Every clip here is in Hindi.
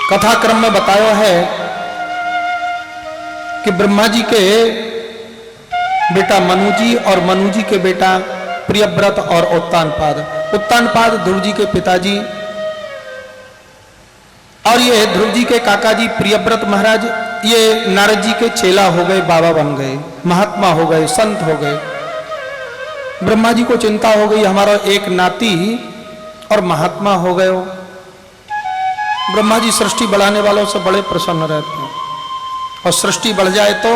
कथाक्रम में बताया है कि ब्रह्मा जी के बेटा मनु जी और मनु जी के बेटा प्रियव्रत और उत्तानपाद ध्रुव जी के पिताजी, और ये ध्रुव जी के काका जी प्रियव्रत महाराज ये नारद जी के चेला हो गए, बाबा बन गए, महात्मा हो गए, संत हो गए। ब्रह्मा जी को चिंता हो गई हमारा एक नाती और महात्मा हो गए। ब्रह्मा जी सृष्टि बढ़ाने वालों से बड़े प्रसन्न रहते हैं, और सृष्टि बढ़ जाए तो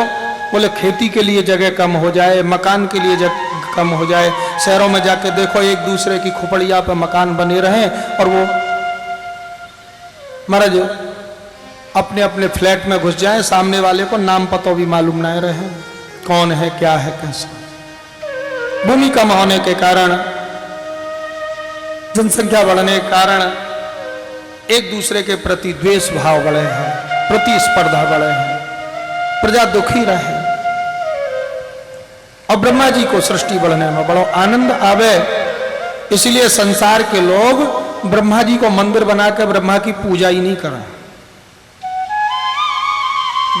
बोले खेती के लिए जगह कम हो जाए, मकान के लिए जगह कम हो जाए। शहरों में जाके देखो एक दूसरे की खोपड़िया पे मकान बने रहे और वो महाराज अपने अपने फ्लैट में घुस जाए, सामने वाले को नाम पता भी मालूम ना रहे कौन है क्या है कैसा। भूमि कम होने के कारण, जनसंख्या बढ़ने के कारण एक दूसरे के प्रति द्वेष भाव बढ़े हैं, प्रतिस्पर्धा बढ़े हैं, प्रजा दुखी रहे। और ब्रह्मा जी को सृष्टि बढ़ने में बड़ा आनंद आवे, इसलिए संसार के लोग ब्रह्मा जी को मंदिर बना के ब्रह्मा की पूजा ही नहीं करें।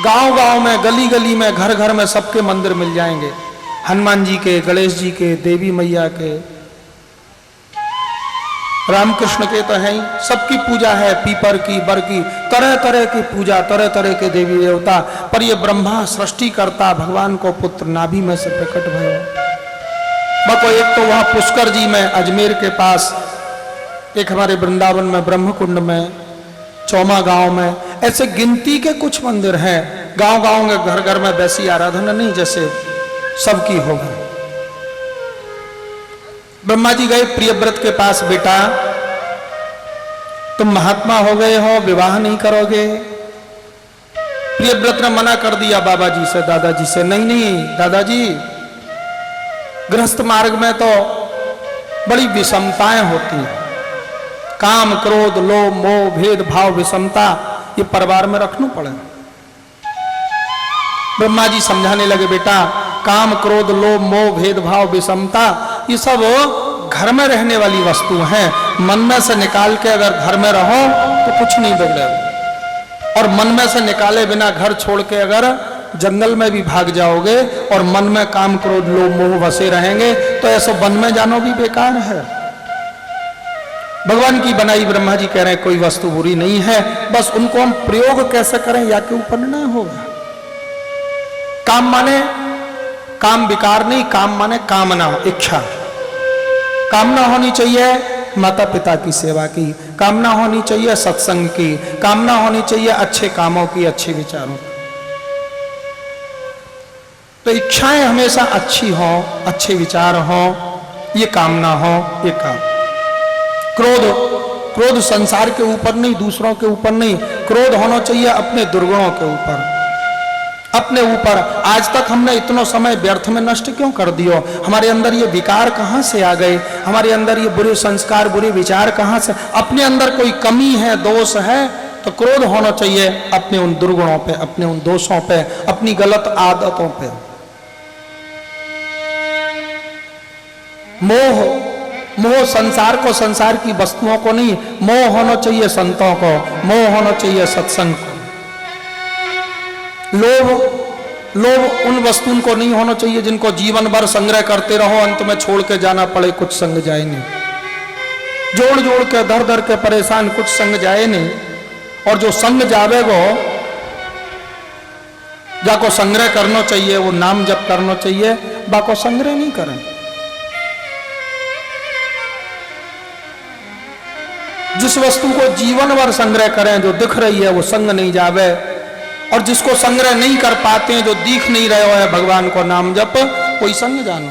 गांव गांव में, गली गली में, घर घर में सबके मंदिर मिल जाएंगे, हनुमान जी के, गणेश जी के, देवी मैया के, रामकृष्ण के तो है ही, सबकी पूजा है, पीपर की, बर की, तरह तरह की पूजा, तरह तरह के देवी देवता। पर ये ब्रह्मा सृष्टि करता भगवान को पुत्र नाभि में से प्रकट भयो। बको एक तो वहां पुष्कर जी में, अजमेर के पास, एक हमारे वृंदावन में, ब्रह्मकुंड में, चौमा गांव में, ऐसे गिनती के कुछ मंदिर हैं। गांव गांव में, घर घर में वैसी आराधना नहीं जैसे सबकी होगी। ब्रह्मा जी गए प्रियव्रत के पास, बेटा तुम महात्मा हो गए हो, विवाह नहीं करोगे? प्रियव्रत ने मना कर दिया बाबा जी से, दादाजी से, नहीं नहीं दादाजी, गृहस्थ मार्ग में तो बड़ी विषमताएं होती हैं, काम क्रोध लोभ मोह भेद भाव विषमता, ये परिवार में रखना पड़े। ब्रह्मा जी समझाने लगे, बेटा काम क्रोध लोभ मोह भेद भाव विषमता ये सब घर में रहने वाली वस्तु हैं, मन में से निकाल के अगर घर में रहो तो कुछ नहीं बिगड़ेगा, और मन में से निकाले बिना घर छोड़ के अगर जंगल में भी भाग जाओगे और मन में काम क्रोध लोभ मोह बसे रहेंगे तो ऐसा वन में जानो भी बेकार है। भगवान की बनाई, ब्रह्मा जी कह रहे हैं कोई वस्तु बुरी नहीं है, बस उनको हम प्रयोग कैसे करें या के ऊपर निर्णय होगा। काम माने काम विकार नहीं, काम माने कामना, इच्छा। कामना होनी चाहिए माता पिता की सेवा की, कामना होनी चाहिए सत्संग की, कामना होनी चाहिए अच्छे कामों की, अच्छे विचारों की। तो इच्छाएं हमेशा अच्छी हो, अच्छे विचार हो, ये कामना हो, ये काम। क्रोध संसार के ऊपर नहीं, दूसरों के ऊपर नहीं, क्रोध होना चाहिए अपने दुर्गुणों के ऊपर, अपने ऊपर। आज तक हमने इतना समय व्यर्थ में नष्ट क्यों कर दियो? हमारे अंदर ये विकार कहां से आ गए? हमारे अंदर ये बुरे संस्कार, बुरे विचार कहां से? अपने अंदर कोई कमी है, दोष है, तो क्रोध होना चाहिए अपने उन दुर्गुणों पे, अपने उन दोषों पे, अपनी गलत आदतों पे। मोह संसार को, संसार की वस्तुओं को नहीं, मोह होना चाहिए संतों को, मोह होना चाहिए सत्संग को। लोभ उन वस्तुओं को नहीं होना चाहिए जिनको जीवन भर संग्रह करते रहो, अंत में छोड़ के जाना पड़े, कुछ संग जाए नहीं। जोड़ जोड़ के दर दर के परेशान, कुछ संग जाए नहीं। और जो संग जावेगो, जाको संग्रह करना चाहिए, वो नाम जप करना चाहिए, बाको संग्रह नहीं करें। जिस वस्तु को जीवन भर संग्रह करें, जो दिख रही है वो संग नहीं जावे, और जिसको संग्रह नहीं कर पाते हैं, जो दिख नहीं रहे हो है भगवान को नाम जप, कोई संग जानो।